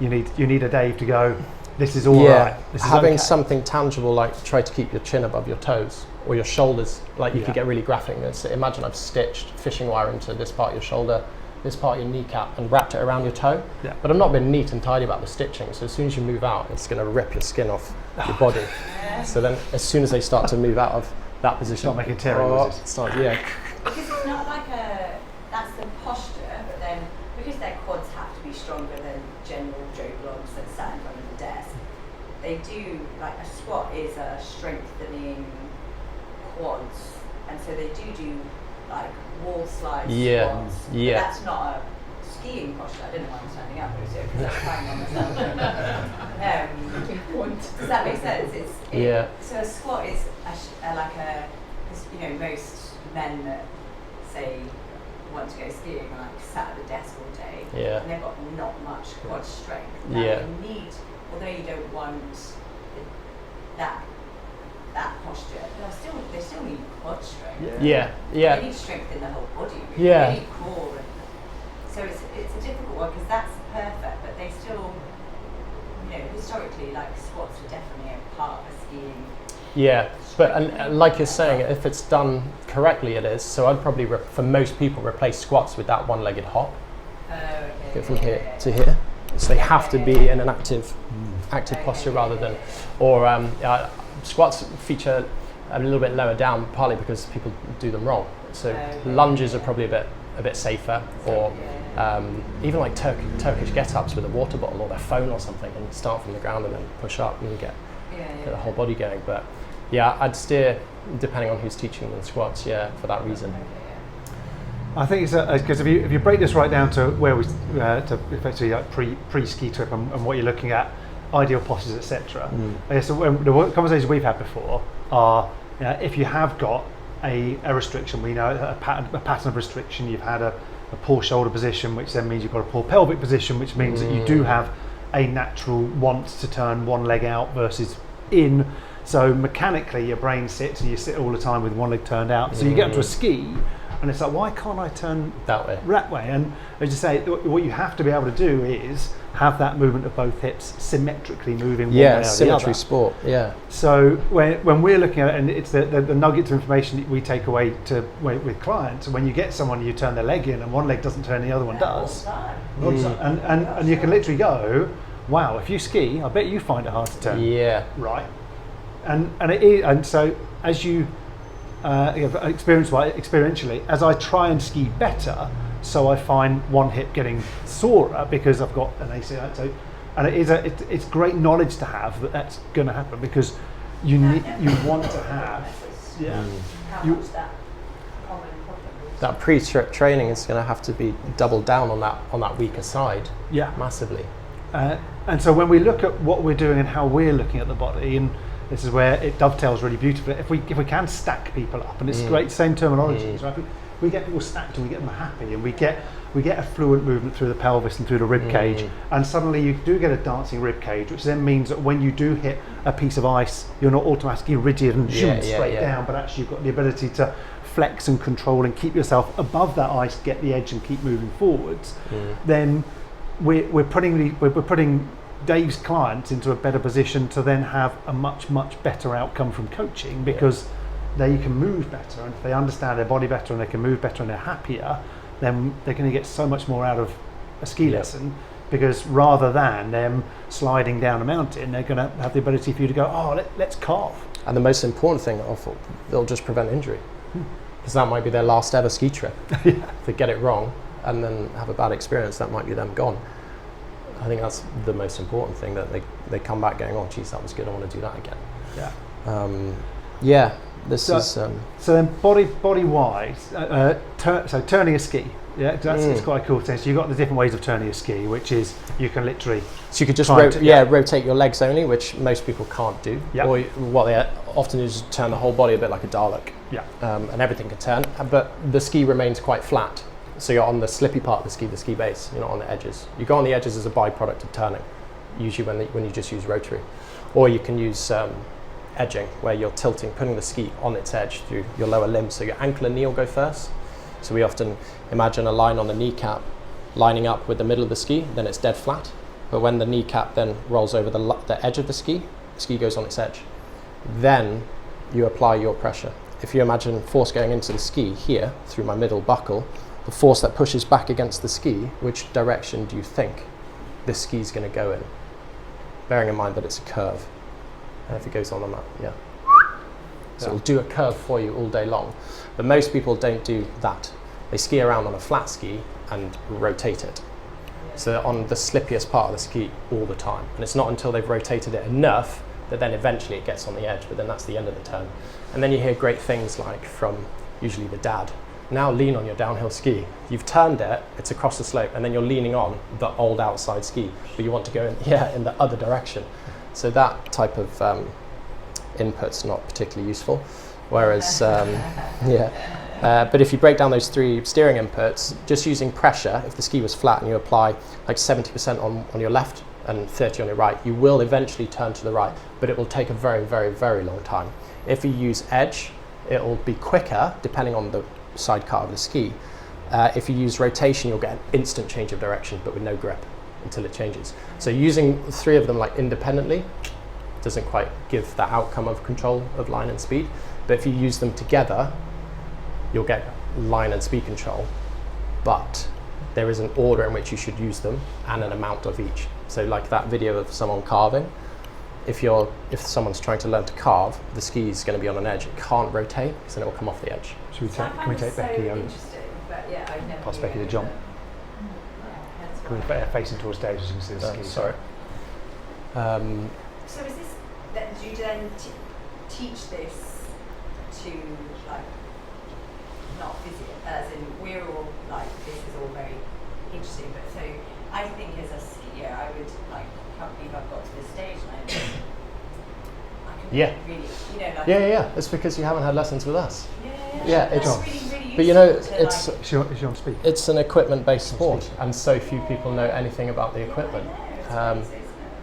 you need a Dave to go, this is all right. This is having okay. something tangible, like try to keep your chin above your toes or your shoulders. Like you could get really graphic. Imagine I've stitched fishing wire into this part of your shoulder, this part of your kneecap, and wrapped it around your toe. Yeah. But I've not been neat and tidy about the stitching. So as soon as you move out, it's going to rip your skin off your body. So then, as soon as they start to move out of that position, start making tearing noises. Because it's not like that's the posture, but then because their quads have to be stronger than general Joe Blogs that sat in front of the desk, they do, like a squat is a strengthening quads, and so they do like wall slide squats. But that's not a skiing posture. I don't know why I'm standing up, but it's because I'm climbing on myself. Does that make sense? So a squat is most men that say want to go skiing are like sat at the desk all day, and they've got not much quad strength. Now they need, although you don't want that posture, they still need quad strength. They need strength in the whole body. Really. They need core, so it's a difficult one because that's perfect, but they still, historically, like squats are definitely a part of skiing. Yeah, but and like you're saying, if it's done correctly, it is. So I'd probably, for most people, replace squats with that one-legged hop. Go from here to here. So they have to be in an active posture rather than, or squats feature a little bit lower down, partly because people do them wrong. So lunges are probably a bit safer, or even like Turkish get-ups with a water bottle or their phone or something, and start from the ground and then push up and you get the whole body going. But I'd steer, depending on who's teaching them squats, for that reason. I think it's because if you break this right down to where we to effectively like pre-ski trip and what you're looking at, ideal postures, etc. So the conversations we've had before are, if you have got a restriction, we know a pattern of restriction. You've had a poor shoulder position, which then means you've got a poor pelvic position, which means that you do have a natural want to turn one leg out versus in. So mechanically, your brain sits and you sit all the time with one leg turned out. So you get onto a ski, and it's like, why can't I turn that way? And as you say, what you have to be able to do is have that movement of both hips symmetrically moving one way or the other. Symmetry sport. So when we're looking at it, and it's the nuggets of information that we take away with clients, when you get someone, you turn their leg in and one leg doesn't turn, the other one does. And you can literally go, wow, if you ski, I bet you find it hard to turn. Right. And so as you experientially, as I try and ski better, so I find one hip getting sorer because I've got an ACL. So, and it's great knowledge to have that that's going to happen, because you want to have that pre-trip training is going to have to be doubled down on that weaker side. Massively. And so when we look at what we're doing and how we're looking at the body, and this is where it dovetails really beautifully. If we can stack people up, and it's great, same terminology. So we get people stacked and we get them happy, and we get a fluent movement through the pelvis and through the rib cage, and suddenly you do get a dancing rib cage, which then means that when you do hit a piece of ice, you're not automatically rigid and straight down, but actually you've got the ability to flex and control and keep yourself above that ice, get the edge, and keep moving forwards. Then we're putting Dave's clients into a better position to then have a much better outcome from coaching, because they can move better, and if they understand their body better and they can move better and they're happier, then they're going to get so much more out of a ski lesson, because rather than them sliding down a mountain, they're going to have the ability for you to go, oh, let's carve. And the most important thing, they'll just prevent injury, because that might be their last ever ski trip. If they get it wrong and then have a bad experience, that might be them gone. I think that's the most important thing, that they come back going, oh geez, that was good, I want to do that again. So then body wise, so turning a ski, it's quite a cool thing. So you've got the different ways of turning a ski, which is you can literally, so you could just rotate your legs only, which most people can't do. Or what they often do is turn the whole body a bit like a Dalek. And everything can turn, but the ski remains quite flat. So you're on the slippy part of the ski base, you're not on the edges. You go on the edges as a byproduct of turning, usually when you just use rotary. Or you can use edging, where you're tilting, putting the ski on its edge through your lower limb. So your ankle and knee will go first. So we often imagine a line on the kneecap lining up with the middle of the ski, then it's dead flat. But when the kneecap then rolls over the edge of the ski goes on its edge. Then you apply your pressure. If you imagine force going into the ski here through my middle buckle, the force that pushes back against the ski, which direction do you think this ski is going to go in? Bearing in mind that it's a curve. And if it goes on the map, so it'll do a curve for you all day long. But most people don't do that. They ski around on a flat ski and rotate it. So they're on the slippiest part of the ski all the time. And it's not until they've rotated it enough that then eventually it gets on the edge, but then that's the end of the turn. And then you hear great things like from usually the dad, now lean on your downhill ski. You've turned it, it's across the slope, and then you're leaning on the old outside ski, but you want to go in the other direction. So that type of input's not particularly useful. Whereas, but if you break down those three steering inputs, just using pressure, if the ski was flat and you apply like 70% on your left and 30 on your right, you will eventually turn to the right, but it will take a very, very, very long time. If you use edge, it will be quicker depending on the sidecar of the ski. If you use rotation, you'll get an instant change of direction, but with no grip until it changes. So using three of them like independently doesn't quite give that outcome of control of line and speed. But if you use them together, you'll get line and speed control. But there is an order in which you should use them and an amount of each. So like that video of someone carving, if someone's trying to learn to carve, the ski is going to be on an edge. It can't rotate, because then it will come off the edge. Can we take Becky over? Pass Becky to John. Can we facing towards Dave so you can see the ski? Sorry. So is this, do you then teach this to, like, not physically, as in we're all, like, this is all very interesting, but so I think as a skier, I would, like, can't believe I've got to this stage and I can really, like... It's because you haven't had lessons with us. It's really but you know, it's... Is she on speak? It's an equipment-based sport, and so few people know anything about the equipment.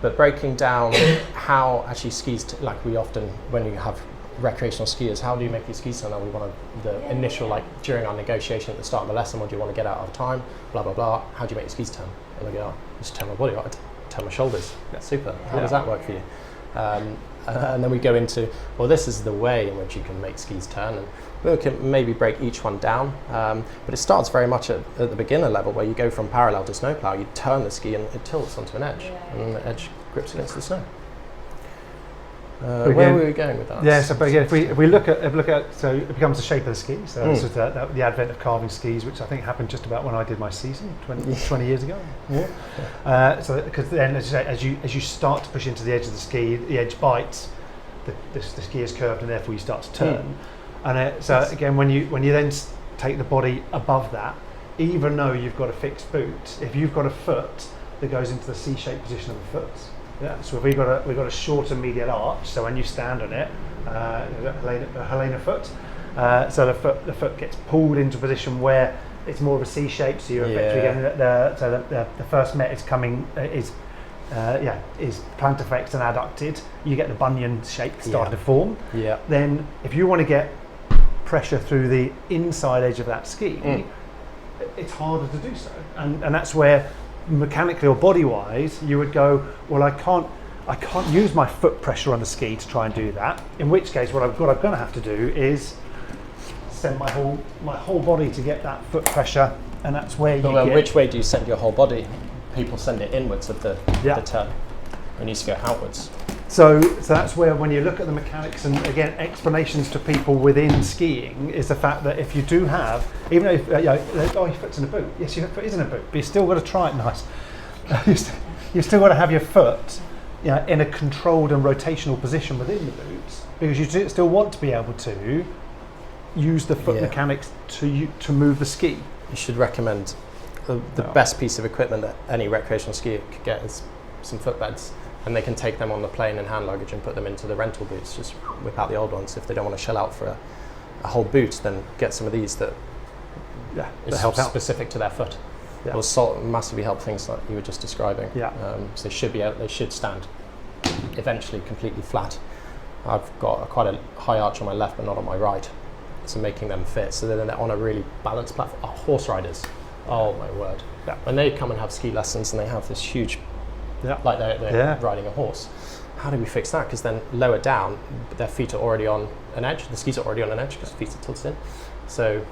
But breaking down how actually skis, like we often, when you have recreational skiers, how do you make your skis turn? We want the initial, like during our negotiation at the start of the lesson, what do you want to get out of time? Blah, blah, blah. How do you make your skis turn? And I go, just turn my body, right? Turn my shoulders. That's super. How does that work for you? And then we go into, well, this is the way in which you can make skis turn, and we can maybe break each one down. But it starts very much at the beginner level, where you go from parallel to snowplow, you turn the ski and it tilts onto an edge, and the edge grips against the snow. Where were we going with that? Yeah, so but again, if we look at, so it becomes the shape of the ski. So this was the advent of carving skis, which I think happened just about when I did my season 20 years ago. So because then, as you start to push into the edge of the ski, the edge bites, the ski is curved, and therefore you start to turn. And so again, when you then take the body above that, even though you've got a fixed boot, if you've got a foot that goes into the C-shaped position of the foot. So if we've got a shorter medial arch, so when you stand on it, Helena foot, so the foot gets pulled into a position where it's more of a C shape. So you're effectively getting the first met is coming is plantar flexed and adducted. You get the bunion shape starting to form. Then if you want to get pressure through the inside edge of that ski, it's harder to do so, and that's where mechanically or body wise you would go, well, I I can't use my foot pressure on the ski to try and do that. In which case, what I'm going to have to do is send my whole body to get that foot pressure, and that's where you get. Which way do you send your whole body? People send it inwards of the turn. It needs to go outwards. So that's where, when you look at the mechanics, and again, explanations to people within skiing, is the fact that if you do have, even though your foot's in a boot, yes, your foot is in a boot, but you still got to try it nice. You've still got to have your foot in a controlled and rotational position within the boots, because you still want to be able to use the foot mechanics to move the ski. You should recommend the best piece of equipment that any recreational skier could get is some footbeds. And they can take them on the plane in hand luggage and put them into the rental boots, just whip out the old ones. If they don't want to shell out for a whole boot, then get some of these that is specific to their foot. Yeah. Will massively help things like you were just describing. Yeah. So they should stand eventually completely flat. I've got quite a high arch on my left but not on my right, so making them fit. So then they're on a really balanced platform. Horse riders, oh my word. Yeah. When they come and have ski lessons and they have this huge, like they're riding a horse. How do we fix that? Because then lower down, their feet are already on an edge. The skis are already on an edge because the feet are tilted in. So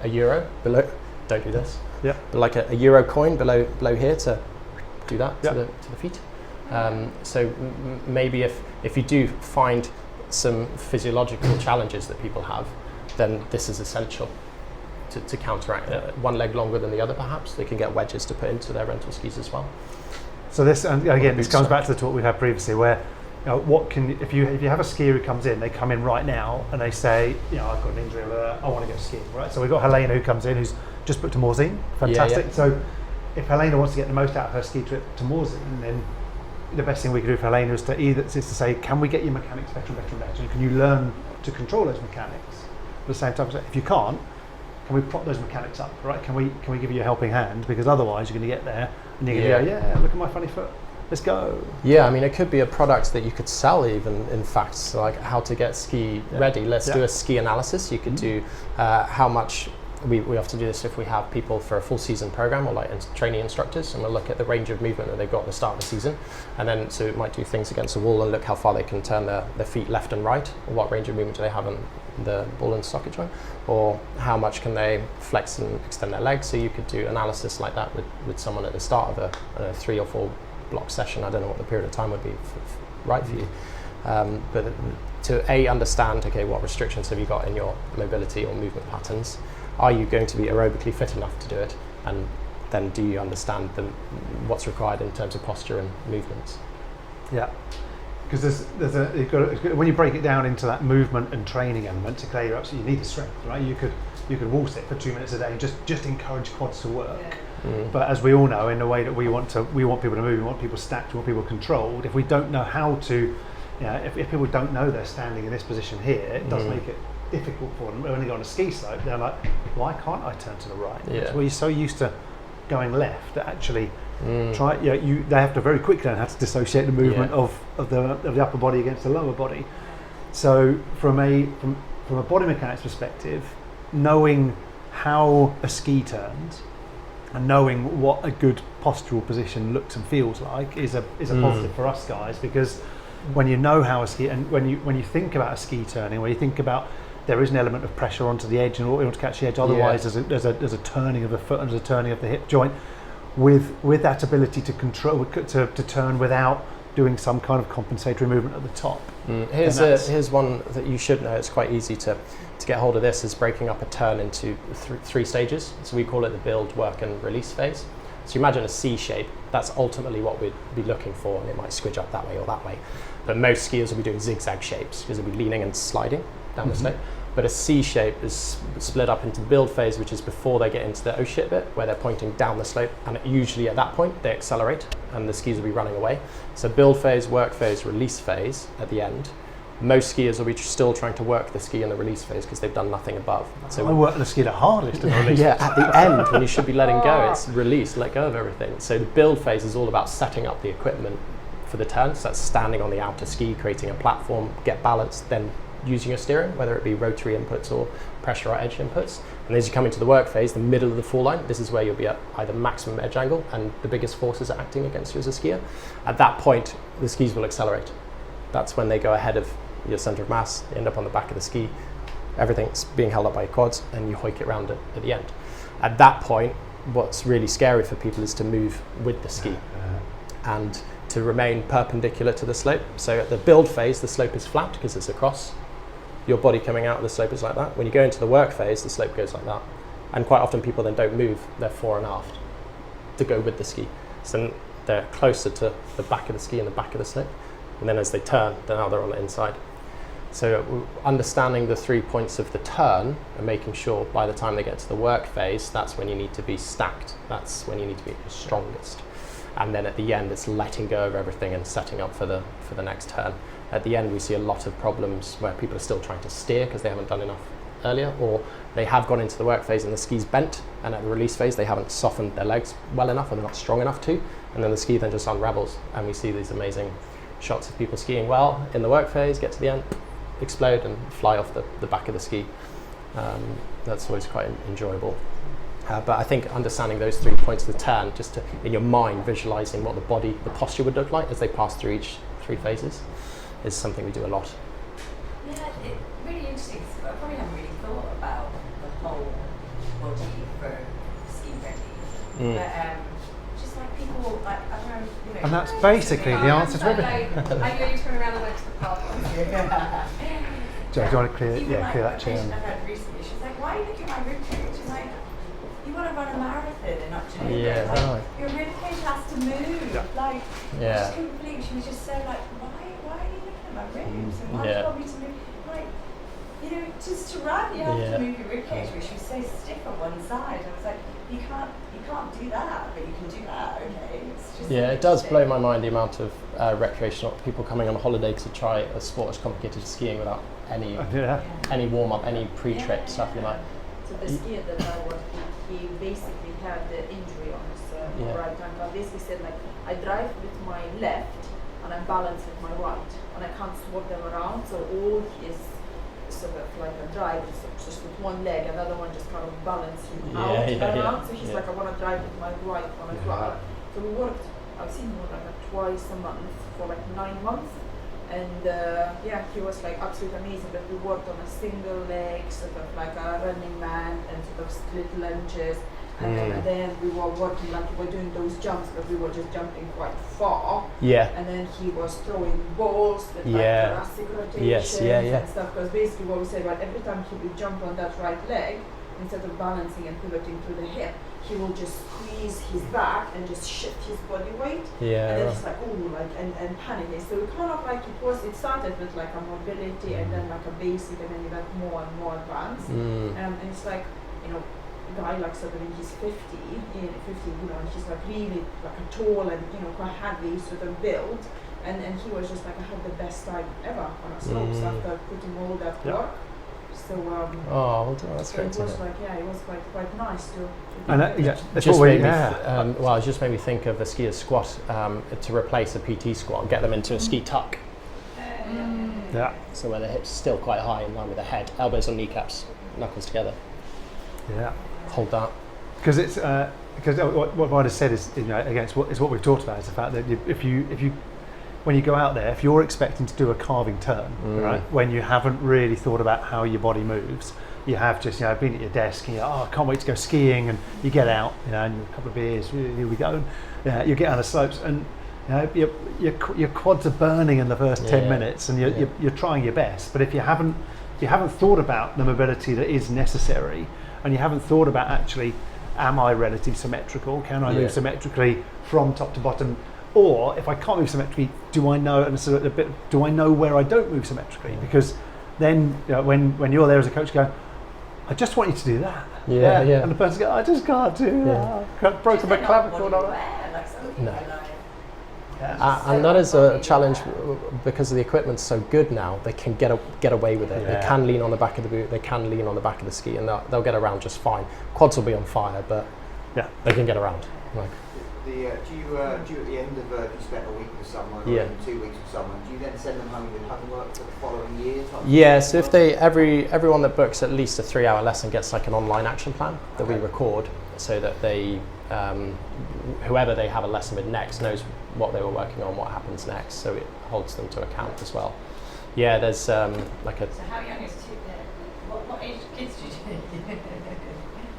€1 below. Don't do this. Yeah. But like a euro coin below here to do that to the feet. So maybe if you do find some physiological challenges that people have, then this is essential to counteract. One leg longer than the other, perhaps they can get wedges to put into their rental skis as well. So this, and again, this comes back to the talk we had previously, where if you have a skier who comes in, they come in right now and they say, I've got an injury, I want to go skiing, right? So we've got Helena who comes in, who's just booked to Morzine, fantastic. Yeah. So if Helena wants to get the most out of her ski trip to Morzine, then the best thing we can do for Helena is to say, can we get your mechanics better and better and better? And can you learn to control those mechanics? At the same time, if you can't, can we prop those mechanics up, right? Can we give you a helping hand? Because otherwise you're going to get there and you're going to go, look at my funny foot. Let's go. Yeah, I mean, it could be a product that you could sell even, in fact, so like how to get ski ready. Let's do a ski analysis. You could do how much, we often do this if we have people for a full season program or like training instructors, and we'll look at the range of movement that they've got at the start of the season. And then, so it might do things against the wall and look how far they can turn their feet left and right, or what range of movement do they have on the ball and socket joint, or how much can they flex and extend their legs. So you could do analysis like that with someone at the start of a 3 or 4 block session. I don't know what the period of time would be right for you, but to understand, okay, what restrictions have you got in your mobility or movement patterns? Are you going to be aerobically fit enough to do it? And then do you understand what's required in terms of posture and movements? Yeah, because when you break it down into that movement and training element, to clear up, so you need the strength, right? You could wall sit for 2 minutes a day and just encourage quads to work. Yeah. But as we all know, in the way that we want people to move, we want people stacked, we want people controlled. If we don't know how to, if people don't know they're standing in this position here, it does make it difficult for them. When they go on a ski slope, they're like, why can't I turn to the right? Yeah. Well, you're so used to going left that actually they have to very quickly learn how to dissociate the movement of the upper body against the lower body. So from a body mechanics perspective, knowing how a ski turns and knowing what a good postural position looks and feels like is a positive for us guys, because when you know how a ski, and when you think about a ski turning, when you think about there is an element of pressure onto the edge and you want to catch the edge, otherwise there's a turning of the foot and there's a turning of the hip joint. With that ability to control, to turn without doing some kind of compensatory movement at the top. Here's one that you should know. It's quite easy to get hold of this, is breaking up a turn into 3 stages. So we call it the build, work and release phase. So you imagine a C shape, that's ultimately what we'd be looking for, and it might squidge up that way or that way. But most skiers will be doing zigzag shapes because they'll be leaning and sliding down the slope. But a C shape is split up into build phase, which is before they get into the oh shit bit, where they're pointing down the slope, and usually at that point they accelerate and the skis will be running away. So build phase, work phase, release phase at the end. Most skiers will be still trying to work the ski in the release phase because they've done nothing above. So I work the ski the hardest in the release. Yeah, at the end when you should be letting go, it's release, let go of everything. So the build phase is all about setting up the equipment for the turn. So that's standing on the outer ski, creating a platform, get balanced, then using your steering, whether it be rotary inputs or pressure or edge inputs. And as you come into the work phase, the middle of the fall line, this is where you'll be at either maximum edge angle and the biggest forces are acting against you as a skier. At that point, the skis will accelerate. That's when they go ahead of your center of mass, you end up on the back of the ski, everything's being held up by your quads, and you hoik it round at the end. At that point, what's really scary for people is to move with the ski and to remain perpendicular to the slope. So at the build phase, the slope is flat because it's across. Your body coming out of the slope is like that. When you go into the work phase, the slope goes like that. And quite often people then don't move their fore and aft to go with the ski. So they're closer to the back of the ski and the back of the slope. And then as they turn, now they're on the inside. So understanding the 3 points of the turn and making sure by the time they get to the work phase, that's when you need to be stacked. That's when you need to be the strongest. And then at the end, it's letting go of everything and setting up for the next turn. At the end, we see a lot of problems where people are still trying to steer because they haven't done enough earlier, or they have gone into the work phase and the ski's bent, and at the release phase, they haven't softened their legs well enough, or they're not strong enough to, and then the ski then just unravels, and we see these amazing shots of people skiing well in the work phase, get to the end, explode and fly off the back of the ski. That's always quite enjoyable. But I think understanding those 3 points of the turn, just to, in your mind, visualizing what the posture would look like as they pass through each 3 phases, is something we do a lot. Yeah, it's really interesting. I probably haven't really thought about the whole body for ski ready. But just like people, like, I don't know, you know. And that's basically the answer to everything. I know you turn around and went to the park. Do you want to clear that chair? I had recently, she's like, why are you looking at my ribcage? She's like, you want to run a marathon in October. Yeah, like, right. Your ribcage has to move. Yeah. Like, Yeah. she couldn't believe, she was just so like, why are you looking at my ribs? And why do Yeah. you want me to move? Like, you know, just to run, you have Yeah. to move your ribcage, which was so stiff on one side. I was like, you can't do that, but you can do that. Okay, it's just Yeah, it does blow my mind the amount of recreational people coming on holiday to try a sport as complicated as skiing without any warm up, any pre-trip stuff. You're like, So the skier that I was with, he basically had the injury on his right ankle. I basically said like, I drive with my left and I balance with my right, and I can't swap them around. So all his sort of like a drive is just with one leg, another one just kind of balancing out around. So he's like, I want to drive with my right one as well. So we worked. I've seen him like twice a month for like 9 months. And he was like absolutely amazing. But we worked on a single leg, sort of like a running man, and sort of split lunges. And then we were working like we were doing those jumps, but we were just jumping quite far. yeah, And then he was throwing balls with like thoracic rotations Yes, and stuff. Because basically what we said, right, every time he would jump on that right leg, instead of balancing and pivoting through the hip, he will just squeeze his back and just shift his body weight. yeah, And then right. it's like, ooh, like, and panicking. So it kind of like, it started with like a mobility and then like a basic, and then you got more and more advanced. And it's like, you know, a guy like sort of in his 50, you know, and he's like really like a tall and, you know, quite heavy sort of build. And he was just like, I had the best time ever on a slopes after putting all that work. So Oh, well, that's so great it to was hear. like, it was quite nice to And do. that's Just what we, made me it just made me think of a skier's squat to replace a PT squat and get them into a ski tuck. yeah. So where the hips still quite high in line with the head, elbows on kneecaps, knuckles together. Yeah. Hold that. Because it's because what Vida said is, you know, again, it's what we've talked about, is the fact that if you when you go out there, if you're expecting to do a carving turn, right, when you haven't really thought about how your body moves, you have just, you know, been at your desk and you're, I can't wait to go skiing, and you get out, you know, and a couple of beers, here we go, and you get on the slopes, and you know, your quads are burning in the first 10 minutes, and you're trying your best, but if you haven't thought about the mobility that is necessary, and you haven't thought about actually, am I relative symmetrical? Can I move symmetrically from top to bottom? Or if I can't move symmetrically, do I know where I don't move symmetrically? Because then, you know, when you're there as a coach, going, I just want you to do that. And the person goes, I just can't do that. I've broken my clavicle. And that is a challenge because the equipment's so good now. They can get away with it. They can lean on the back of the boot. They can lean on the back of the ski, and they'll get around just fine. Quads will be on fire, but they can get around. Like, do you at the end of if you spent a week with someone or even 2 weeks with someone, do you then send them home with homework for the following year? Yeah, so if everyone that books at least a 3-hour lesson gets like an online action plan that we record, so that they whoever they have a lesson with next knows what they were working on, what happens next, so it holds them to account as well. Yeah, there's like a. So how young is what age kids do you do?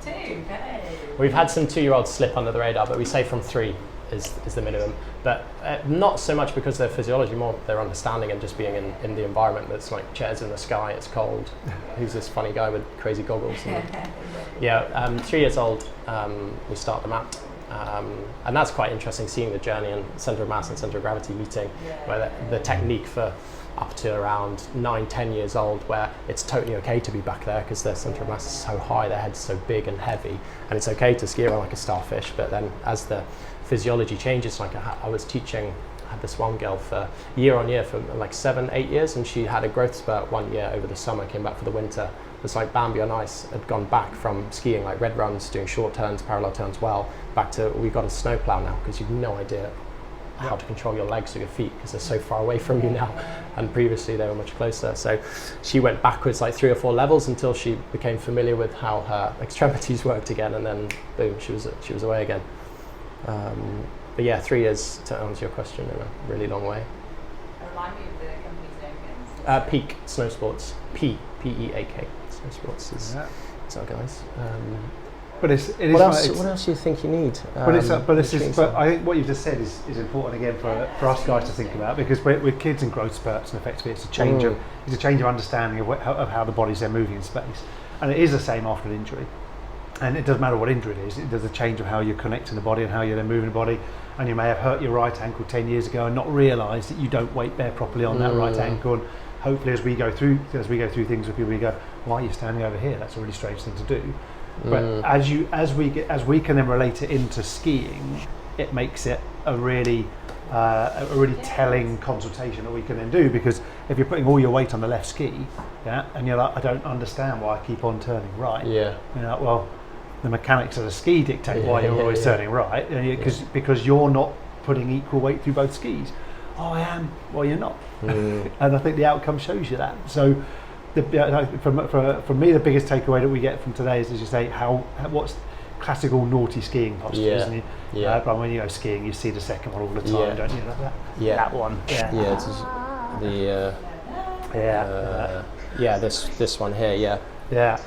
2, hey. We've had some 2-year-olds slip under the radar, but we say from 3 is the minimum. But not so much because of their physiology, more their understanding and just being in the environment that's like chairs in the sky, it's cold. Who's this funny guy with crazy goggles? And 3 years old, we start them out. And that's quite interesting, seeing the journey and centre of mass and centre of gravity meeting, where the technique for up to around 9-10 years old, where it's totally okay to be back there because their centre of mass is so high, their head's so big and heavy, and it's okay to ski around like a starfish. But then as the physiology changes, like I was teaching, I had this one girl for year on year for like 7-8 years, and she had a growth spurt 1 year over the summer, came back for the winter. It's like Bambi on ice, had gone back from skiing like red runs, doing short turns, parallel turns back to we've got a snowplow now, because you've no idea how to control your legs or your feet because they're so far away from you now, and previously they were much closer. So she went backwards like 3 or 4 levels until she became familiar with how her extremities worked again, and then boom, she was away again. But yeah, 3 years to answer your question in a really long way. Remind me of the company's name again. Peak Snow Sports, P-E-A-K. Snow Sports is our guys. But what else do you think you need? But I think what you've just said is important again for us guys to think about, because we're kids in growth spurts, and effectively it's a change of understanding of how the bodies are moving in space, and it is the same after an injury, and it doesn't matter what injury it is. There's a change of how you're connecting the body and how you're then moving the body, and you may have hurt your right ankle 10 years ago and not realise that you don't weight bear properly on that right ankle. And hopefully, as we go through things with people, we go, "Why are you standing over here? That's a really strange thing to do." But as we can then relate it into skiing, it makes it a really telling consultation that we can then do, because if you're putting all your weight on the left ski, and you're like, I don't understand why I keep on turning right. Well, the mechanics of the ski dictate why you're always turning right, because you're not putting equal weight through both skis. Oh, I am. Well, you're not. And I think the outcome shows you that. So. For me, the biggest takeaway that we get from today is, as you say, what's classical naughty skiing postures. But when you go skiing, you see the second one all the time, don't you? That one. It's this one here. Yeah.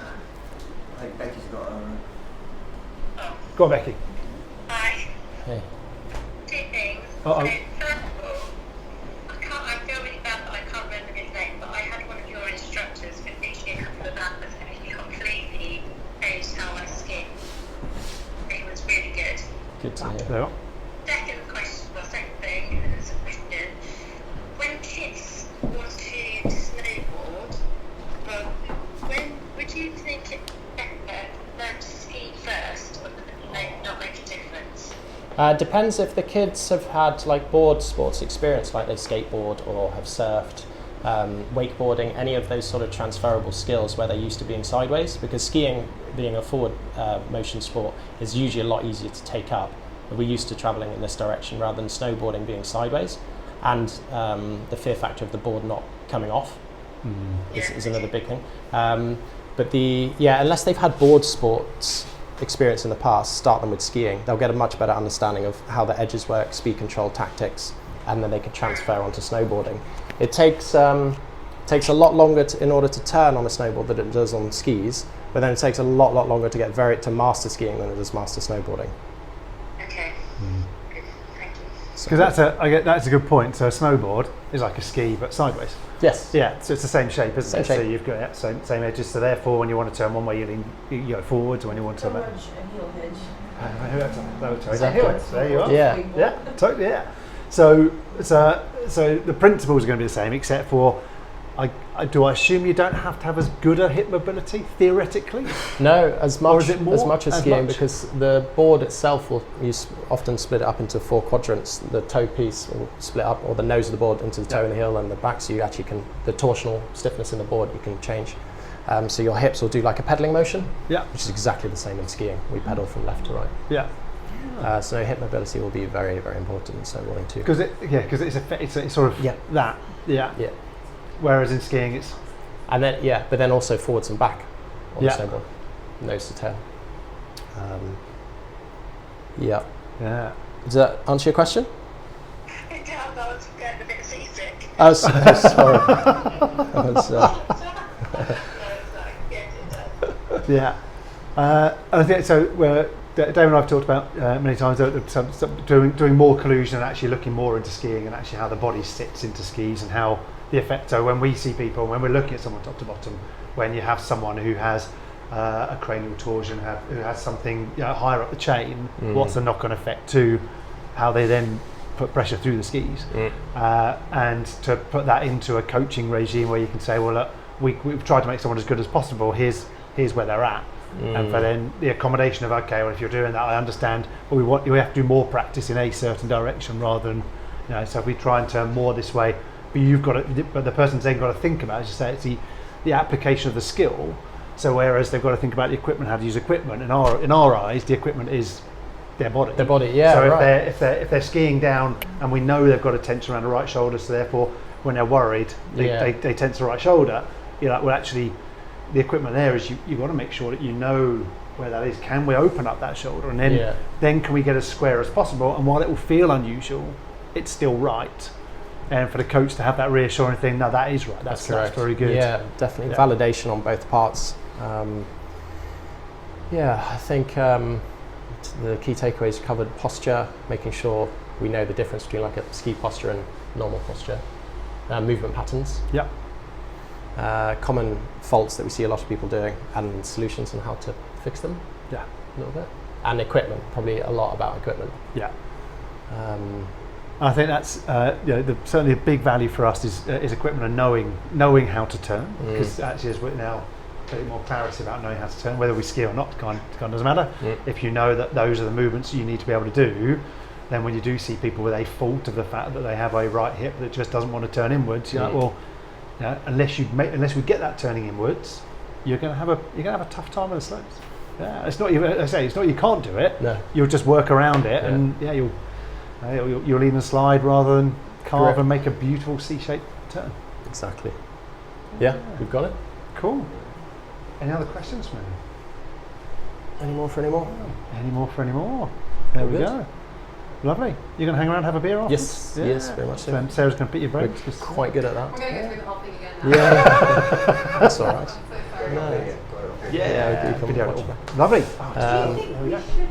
I think Becky's got a. Go on, Becky. Hi. Hey. 2 things. Uh-oh. So, first of all, I feel really bad that I can't remember his name, but I had one of your instructors for teaching a couple of hours, and he completely changed how I ski. It was really good. Good to hear. Second thing is a question. When kids want to snowboard, when would you think it's better learn to ski first, or does it not make a difference? Depends if the kids have had like board sports experience, like they skateboard or have surfed, wakeboarding, any of those sort of transferable skills where they're used to being sideways, because skiing, being a forward motion sport, is usually a lot easier to take up. We're used to travelling in this direction rather than snowboarding being sideways, and the fear factor of the board not coming off is another big thing. But unless they've had board sports experience in the past, start them with skiing. They'll get a much better understanding of how the edges work, speed control tactics, and then they can transfer onto snowboarding. It takes a lot longer in order to turn on a snowboard than it does on skis, but then it takes a lot longer to get to master skiing than it does master snowboarding. Okay. Good. Thank you. Because that's a good point. So a snowboard is like a ski but sideways. Yes. Yeah. So it's the same shape, isn't it? Same shape. So you've got same edges. So therefore, when you want to turn one way, you go forwards. When you want to turn back. There you are. Yeah. Totally. Yeah. So the principles are going to be the same, except for I assume you don't have to have as good a hip mobility theoretically? No, as much as skiing, much? because the board itself often split it up into 4 quadrants. The toe piece will split up, or the nose of the board into the toe and the heel and the back, so you actually can, the torsional stiffness in the board you can change. So your hips will do like a pedaling motion, which is exactly the same in skiing. We pedal from left to right. Yeah. So hip mobility will be very, very important. So wanting to because it's sort of that. Yeah. Whereas in skiing, it's but then also forwards and back on the snowboard, nose to tail. Yeah. Does that answer your question? It does. I was getting a bit seasick. Oh, sorry. Yeah. I think so. Dave and I have talked about many times doing more collusion and actually looking more into skiing and actually how the body sits into skis and how the effect. So when we see people, when we're looking at someone top to bottom, when you have someone who has a cranial torsion, who has something higher up the chain, what's the knock-on effect to how they then put pressure through the skis, and to put that into a coaching regime where you can say, well, look, we've tried to make someone as good as possible. Here's where they're at, and for then the accommodation of okay, well, if you're doing that, I understand, but we have to do more practice in a certain direction rather than so if we try and turn more this way, but the person's then got to think about, as you say, it's the application of the skill. So whereas they've got to think about the equipment, how to use equipment, in our eyes, the equipment is their body. Their body, yeah. So if they're skiing down and we know they've got a tension around the right shoulder, so therefore when they're worried, they tense the right shoulder. You're like, well, actually, the equipment there is you've got to make sure that you know where that is. Can we open up that shoulder, and then can we get as square as possible? And while it will feel unusual, it's still right. And for the coach to have that reassuring thing, no, that is right. That's very good. Yeah, definitely validation on both parts. I think the key takeaways covered posture, making sure we know the difference between like a ski posture and normal posture, movement patterns. Yeah. Common faults that we see a lot of people doing, and solutions on how to fix them. Yeah. A little bit. And equipment, probably a lot about equipment. Yeah. I think that's certainly a big value for us is equipment and knowing how to turn, because actually as we're now getting more clarity about knowing how to turn, whether we ski or not, kind of doesn't matter. If you know that those are the movements you need to be able to do, then when you do see people with a fault of the fact that they have a right hip that just doesn't want to turn inwards, you're like, well, unless we get that turning inwards, you're going to have a tough time with the slopes. Yeah, it's not you can't do it. No. You'll just work around it, and you'll even slide rather than carve and make a beautiful C-shaped turn. Exactly. Yeah, we've got it. Cool. Any other questions, man? Any more for any more? Any more for any more? There we go. Lovely. You're going to hang around and have a beer afterwards? Yes, very much so. Sarah's going to pick your brains. We're quite good at that. We're going to go through the whole thing again now. Yeah. That's all right. Yeah. Lovely. Do you think we should